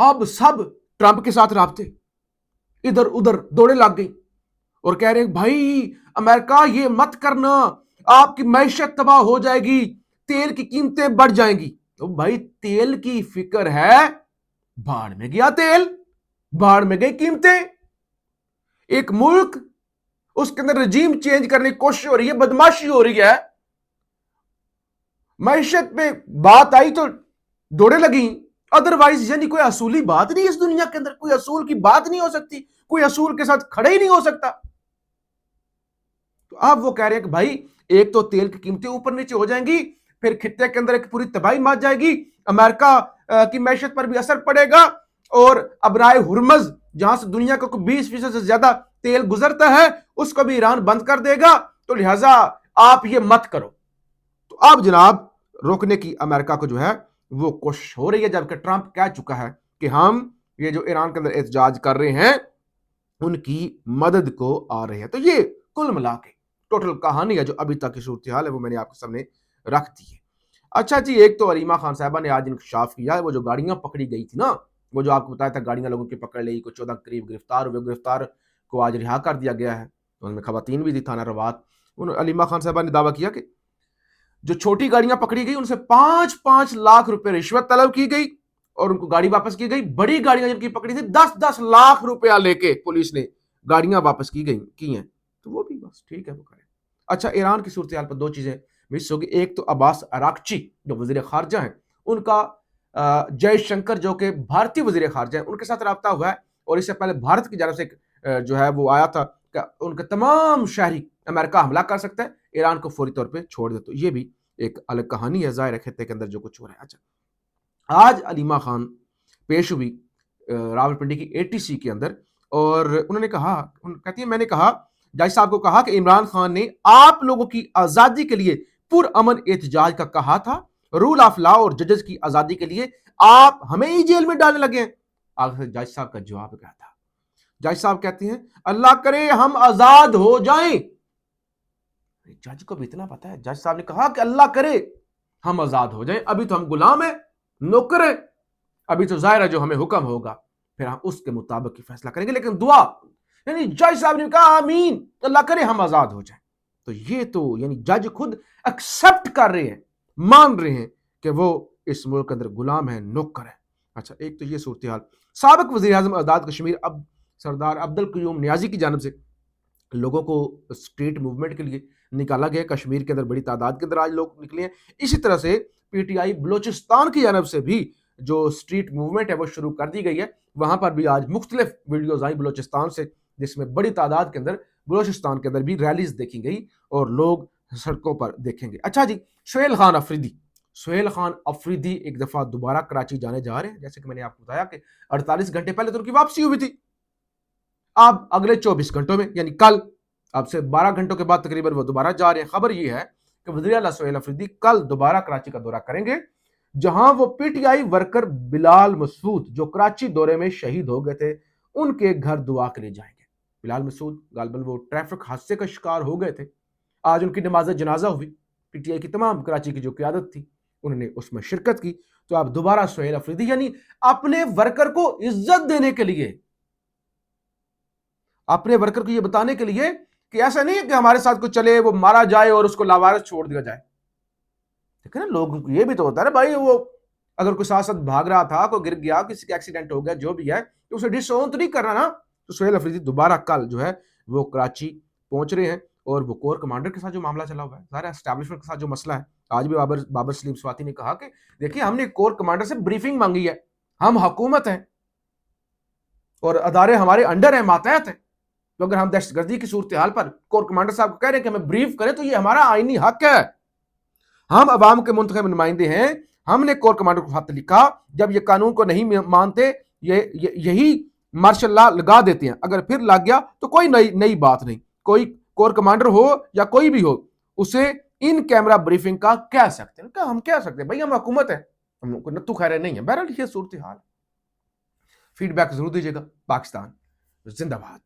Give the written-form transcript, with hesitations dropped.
اب سب ٹرمپ کے ساتھ رابطے، ادھر ادھر دوڑے لگ گئی اور کہہ رہے ہیں بھائی امریکہ یہ مت کرنا، آپ کی معیشت تباہ ہو جائے گی، تیل کی قیمتیں بڑھ جائیں گی۔ تو بھائی تیل کی فکر ہے، بھاڑ میں گیا تیل، بھاڑ میں گئی قیمتیں۔ ایک ملک اس کے اندر رجیم چینج کرنے کی کوشش ہو رہی ہے، بدماشی ہو رہی ہے، معیشت پہ بات آئی تو دوڑے لگی، ادروائز یعنی کوئی اصولی بات نہیں، اس دنیا کے اندر کوئی اصول کی بات نہیں ہو سکتی، کوئی اصول کے ساتھ کھڑے ہی نہیں ہو سکتا۔ تو اب وہ کہہ رہے ہیں کہ بھائی ایک تو تیل کی قیمتیں اوپر نیچے ہو جائیں گی، پھر خطے کے اندر ایک پوری تباہی مچ جائے گی، امریکہ کی معیشت پر بھی اثر پڑے گا، اور ابرائے ہرمز جہاں سے دنیا کا کوئی 20% سے زیادہ تیل گزرتا ہے اس کو بھی ایران بند کر دے گا، تو لہٰذا آپ یہ مت کرو۔ تو اب جناب روکنے کی امریکہ کو جو ہے وہ کوشش ہو رہی ہے، جبکہ ٹرمپ کہہ چکا ہے کہ ہم یہ جو ایران کے اندر احتجاج کر رہے ہیں ان کی مدد کو آ رہے ہیں۔ تو یہ کل ملا کے ٹوٹل کہانی ہے جو ابھی تک کی صورتحال ہے وہ میں نے آپ کے سامنے رکھ دی ہے۔ اچھا جی، ایک تو علیمہ خان صاحبہ نے آج انکشاف کیا ہے، وہ جو گاڑیاں پکڑی گئی تھی نا، وہ جو آپ کو بتایا تھا گاڑیاں لوگوں کی پکڑ لی، کچھ 14 قریب گرفتار ہوئے، گرفتار کو آج رہا کر دیا گیا ہے، ان میں خواتین بھی تھی، تھانہ روات۔ علیمہ خان صاحبہ نے دعویٰ کیا کہ جو چھوٹی گاڑیاں پکڑی گئی ان سے 5-5 لاکھ روپے رشوت طلب کی گئی اور ان کو گاڑی واپس کی گئی۔ بڑی گاڑیاں جن کی پکڑی تھی 10-10 لاکھ روپیہ لے کے پولیس نے گاڑیاں واپس کی ہیں، تو وہ بھی بس ٹھیک ہے وہ کریں۔ اچھا، ایران کی صورتحال پر دو چیزیں مس ہوگی، ایک تو عباس اراغچی جو وزیر خارجہ ہیں، ان کا جے شنکر جو کہ بھارتی وزیر خارجہ ہیں ان کے ساتھ رابطہ ہوا ہے، اور اس سے پہلے بھارت کی جانب سے جو ہے وہ آیا تھا کہ ان کے تمام شہری امریکہ حملہ کر سکتا ہے، ایران کو فوری طور پہ چھوڑ دے۔ تو یہ بھی ایک الگ کہانی ہے، ظاہر ہے خطے کے اندر جو کچھ ہو رہا ہے۔ اچھا، آج علیمہ خان پیش ہوئی راولپنڈی کی ATC کے اندر، اور انہوں نے کہا، کہتی ہے میں نے کہا جج صاحب کو کہا کہ عمران خان نے آپ لوگوں کی آزادی کے لیے پرامن احتجاج کا کہا تھا، رول آف لا اور ججز کی آزادی کے لیے آپ ہمیں ہی جیل میں ڈالنے لگے ہیں۔ آخر جج صاحب کا جواب کیا تھا؟ جج صاحب کہتے ہیں اللہ کرے ہم آزاد ہو جائیں۔ جج کو بھی اتنا پتا ہے، جج صاحب نے کہا کہ اللہ کرے ہم آزاد ہو جائیں، ابھی تو ہم غلام ہیں، نوکر ہیں، ابھی تو ظاہر ہے جو ہمیں حکم ہوگا پھر ہم اس کے مطابق ہی فیصلہ کریں گے، لیکن دعا، یعنی جج صاحب نے کہا آمین، اللہ کرے ہم آزاد ہو جائیں۔ تو یہ تو یعنی جج خود ایکسپٹ کر رہے ہیں، مان رہے ہیں کہ وہ اس ملک کے اندر غلام ہیں، نوکر ہیں۔ اچھا، ایک تو یہ صورتحال۔ سابق وزیر اعظم آزاد کشمیر سردار عبدالقیوم نیازی کی جانب سے لوگوں کو اسٹریٹ موومنٹ کے لیے نکالا گیا، کشمیر کے اندر بڑی تعداد کے اندر آج لوگ نکلے ہیں۔ اسی طرح سے PTI بلوچستان کی جانب سے بھی جو اسٹریٹ موومنٹ ہے وہ شروع کر دی گئی ہے، وہاں پر بھی آج مختلف ویڈیوز آئیں بلوچستان سے، جس میں بڑی تعداد کے اندر بلوچستان کے اندر بھی ریلیز دیکھی گئی اور لوگ سڑکوں پر دیکھیں گے۔ اچھا جی، سہیل خان افریدی ایک دفعہ دوبارہ کراچی جانے جا رہے ہیں، جیسے کہ میں نے آپ کو بتایا کہ 48 گھنٹے پہلے تو ان کی واپسی ہوئی تھی، اب اگلے 24 گھنٹوں میں یعنی کل، اب سے 12 گھنٹوں کے بعد تقریباً وہ دوبارہ جا رہے ہیں۔ خبر یہ ہے کہ وزیر اعلیٰ سہیل افریدی کل دوبارہ کراچی کا دورہ کریں گے، جہاں وہ PTI ورکر بلال مسعود جو کراچی دورے میں شہید ہو گئے تھے ان کے گھر دعا کے لیے جائیں گے۔ بلال مسعود غالباً وہ ٹریفک حادثے کا شکار ہو گئے تھے، آج ان کی نماز جنازہ ہوئی، PTI کی تمام کراچی کی جو قیادت تھی انہوں نے اس میں شرکت کی۔ تو اب دوبارہ سہیل افریدی یعنی اپنے ورکر کو عزت دینے کے لیے، اپنے ورکر کو یہ بتانے کے لیے کہ ایسا نہیں ہے کہ ہمارے ساتھ کوئی چلے وہ مارا جائے اور اس کو لاوارث چھوڑ دیا جائے۔ دیکھیں نا، لوگوں کو یہ بھی تو ہوتا ہے نا بھائی، وہ اگر کوئی ساتھ بھاگ رہا تھا، کوئی گر گیا، کسی کا ایکسیڈنٹ ہو گیا، جو بھی ہے تو اسے ڈس اون تو نہیں کرنا نا۔ تو سہیل افریدی دوبارہ کل جو ہے وہ کراچی پہنچ رہے ہیں، اور وہ کور کمانڈر کے ساتھ جو معاملہ چلا ہوا ہے، سارے اسٹیبلشمنٹ کے ساتھ جو مسئلہ ہے، آج بھی بابر سلیم سواتی نے کہا کہ دیکھیں ہم نے کور کمانڈر سے بریفنگ مانگی ہے، ہم حکومت ہیں اور ادارے ہمارے انڈر ہیں، ماتحت ہیں، تو اگر ہم دہشت گردی کی صورتحال پر کور کمانڈر صاحب کو کہہ رہے ہیں کہ ہمیں بریف کریں تو یہ ہمارا آئینی حق ہے، ہم عوام کے منتخب نمائندے ہیں، ہم نے کور کمانڈر کو خط لکھا، جب یہ قانون کو نہیں مانتے یہی مارشل لا لگا دیتے ہیں، اگر پھر لگ گیا تو کوئی نئی بات نہیں، کوئی کور کمانڈر ہو یا کوئی بھی ہو اسے ان کیمرہ بریفنگ کا کہہ سکتے ہیں، ہم کہہ سکتے ہیں بھائی ہم حکومت ہیں، ہم کو نتو خیرے نہیں ہے۔ بہرحال یہ صورتحال، فیڈ بیک ضرور دیجیے گا۔ پاکستان زندہ باد۔